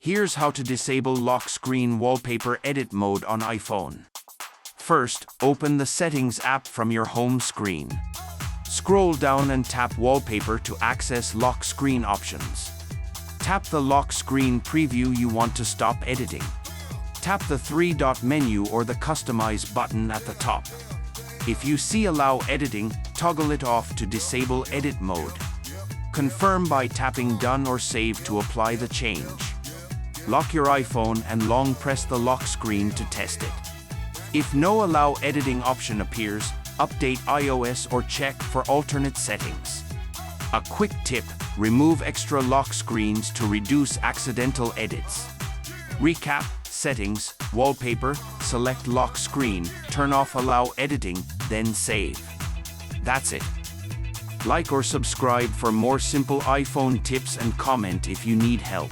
Here's how to disable lock screen wallpaper edit mode on iPhone. First, open the Settings app from your home screen. Scroll down and tap Wallpaper to access lock screen options. Tap the lock screen preview you want to stop editing. Tap the three-dot menu or the Customize button at the top. If you see Allow Editing, toggle it off to disable edit mode. Confirm by tapping Done or Save to apply the change. Lock your iPhone and long press the lock screen to test it. If no Allow Editing option appears, update iOS or check for alternate settings. A quick tip: remove extra lock screens to reduce accidental edits. Recap: Settings, Wallpaper, select Lock Screen, turn off Allow Editing, then save. That's it. Like or subscribe for more simple iPhone tips and comment if you need help.